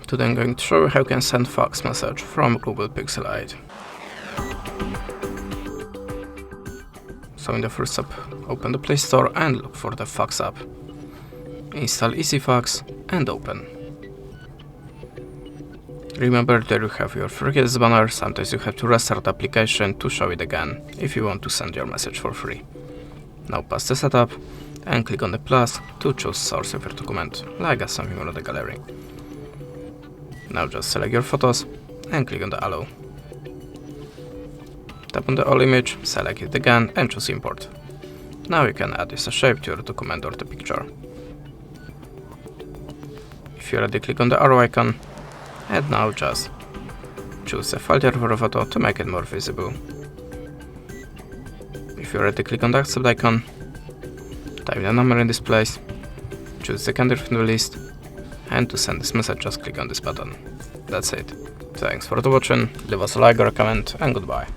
Today I'm going to show you how you can send fax message from Google Pixel 8. So in the first step, open the Play Store and look for the Fax app. Install EasyFax and open. Remember that you have your forgets banner, sometimes you have to restart the application to show it again if you want to send your message for free. Now pass the setup and click on the plus to choose source of your document, like as something on the gallery. Now just select your photos and click on the allow. Tap on the all image, select it again and choose import. Now you can add this shape to your document or the picture. If you're ready, click on the arrow icon and now just choose a filter for a photo to make it more visible. If you're ready, click on the accept icon, type the number in this place, choose the country from the list, and to send this message just click on this button. That's it. Thanks for watching, leave us a like or a comment, and goodbye.